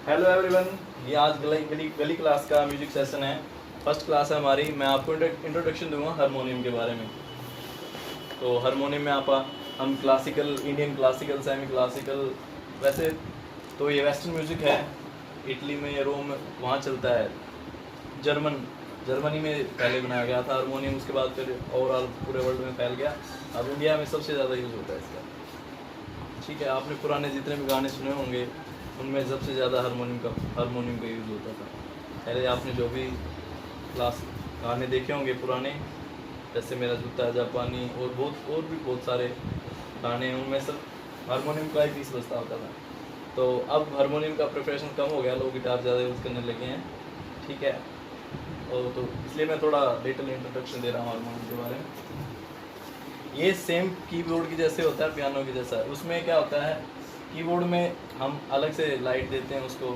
Hello everyone, ये आज गली क्लास का म्यूजिक सेशन है। फर्स्ट क्लास है हमारी। मैं आपको इंट्रोडक्शन दूंगा हारमोनियम के बारे में। तो हारमोनियम में हम classical, Indian classical, semi classical, वैसे तो ये वेस्टर्न म्यूजिक है। इटली में, रोम में वहाँ चलता है। जर्मनी में पहले बनाया गया था हारमोनियम, उसके बाद फिर ओवरऑल पूरे वर्ल्ड में फैल गया। अब इंडिया में सबसे ज़्यादा यूज़ होता है इसका। ठीक है, आपने पुराने जितने भी गाने सुने होंगे उनमें सबसे ज़्यादा हारमोनियम का यूज़ होता था। पहले आपने जो भी क्लास गाने देखे होंगे पुराने, जैसे मेरा जूता है जापानी और भी बहुत सारे गाने हैं, उनमें सब हारमोनियम का ही पीस बजता होता था। तो अब हारमोनियम का प्रिपरेशन कम हो गया, लोग गिटार ज़्यादा यूज़ करने लगे हैं। ठीक है, और तो इसलिए मैं थोड़ा लिटिल इंट्रोडक्शन दे रहा हूँ हारमोनियम के बारे में। ये सेम कीबोर्ड की जैसे होता है, पियानो की जैसा। उसमें क्या होता है, कीबोर्ड में हम अलग से लाइट देते हैं, उसको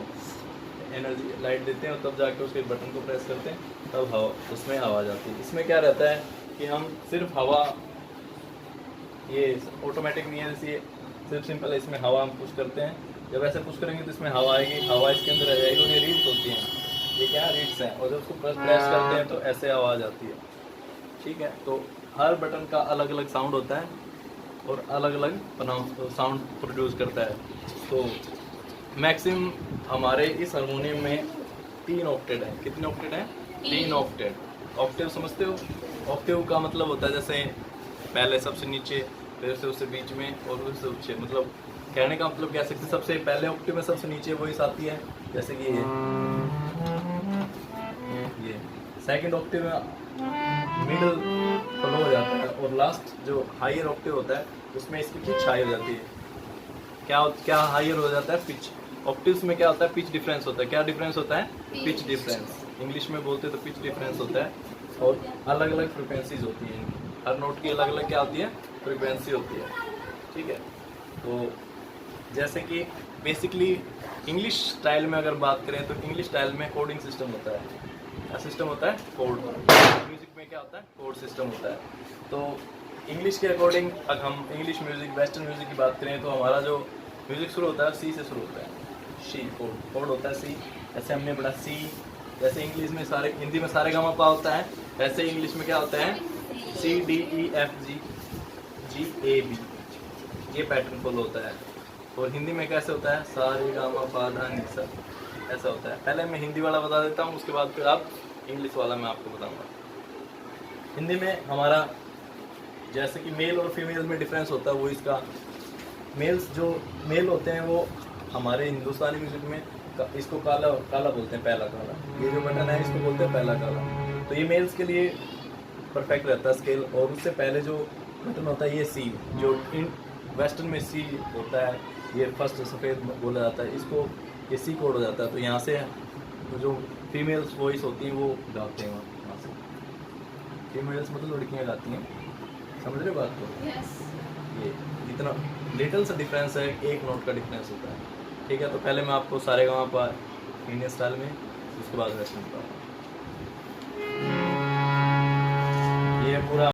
एनर्जी लाइट देते हैं और तब जाके उसके बटन को प्रेस करते हैं, तब हवा उसमें आवाज़ आती है। इसमें क्या रहता है कि हम सिर्फ हवा, ये ऑटोमेटिक नहीं है, जैसे सिर्फ सिंपल है, इसमें हवा हम पुश करते हैं। जब ऐसे पुश करेंगे तो इसमें हवा आएगी, हवा इसके अंदर आ जाएगी और ये रीड्स होती हैं। ये क्या रीड्स हैं, और जब उसको प्रेस करते हैं तो ऐसे आवाज़ आती है। ठीक है, तो हर बटन का अलग अलग साउंड होता है और अलग अलग साउंड प्रोड्यूस करता है। तो मैक्सिमम हमारे इस हारमोनियम में 3 ऑक्टेट है। कितने ऑक्टेट हैं? 3 ऑक्टेट। ऑक्टेव समझते हो? ऑक्टेव का मतलब होता है जैसे पहले सबसे नीचे, फिर से उससे बीच में और फिर से ऊंचे। मतलब कहने का मतलब कह सकते, सबसे पहले ऑक्टेव में सबसे नीचे वॉइस आती है, जैसे कि ये सेकंड ऑक्टेव में मिडल फ्लो हो जाता है, और लास्ट जो हायर ऑक्टेव होता है उसमें इसकी पिच हाई हो जाती है। क्या हायर हो जाता है? पिच। ऑक्टेव्स में क्या होता है? पिच डिफरेंस होता है। क्या डिफरेंस होता है? Pitch difference. इंग्लिश में बोलते तो पिच डिफरेंस होता है, और अलग अलग फ्रिक्वेंसीज होती हैं इनकी। हर नोट की अलग अलग क्या होती है? फ्रिक्वेंसी होती है। ठीक है, तो जैसे कि बेसिकली इंग्लिश स्टाइल में अगर बात करें तो इंग्लिश स्टाइल में कोडिंग सिस्टम होता है। क्या सिस्टम होता है? कोड। म्यूजिक में क्या होता है? कोड सिस्टम होता है। तो इंग्लिश के अकॉर्डिंग अगर हम इंग्लिश म्यूजिक, वेस्टर्न म्यूजिक की बात करें तो हमारा जो म्यूजिक शुरू होता है सी से शुरू होता है। शी कोड होता है सी। जैसे हमने पढ़ा सी, जैसे इंग्लिश में हिंदी में सारे गामा पा होता है, वैसे इंग्लिश में क्या होता है? C D E F G G A B, ये पैटर्न फॉलो होता है। और हिंदी में कैसे होता है? सा रे गा मा पा धा नि सा, ऐसा होता है। पहले मैं हिंदी वाला बता देता हूँ, उसके बाद फिर आप इंग्लिश वाला मैं आपको बताऊंगा। हिंदी में हमारा जैसे कि मेल और फीमेल में डिफरेंस होता है, वो इसका जो मेल होते हैं वो हमारे हिंदुस्तानी म्यूजिक में इसको काला काला बोलते हैं, पहला काला। ये जो बटन है इसको बोलते हैं पहला काला। तो ये मेल्स के लिए परफेक्ट रहता है स्केल। और उससे पहले जो बटन होता है ये सी, जो इन वेस्टर्न में सी होता है, ये फर्स्ट सफ़ेद बोला जाता है, इसको ये सी कोड हो जाता है। तो यहाँ से जो फीमेल्स वॉइस होती हैं वो गाते हैं वहाँ से। फीमेल्स मतलब लड़कियाँ गाती हैं, समझ रहे हो बात को? Yes. ये इतना लिटिल सा डिफरेंस है, एक नोट का डिफरेंस होता है। ठीक है, तो पहले मैं आपको सारे गामा पा इंडियन स्टाइल में, उसके बाद वेस्टर्न पा, ये पूरा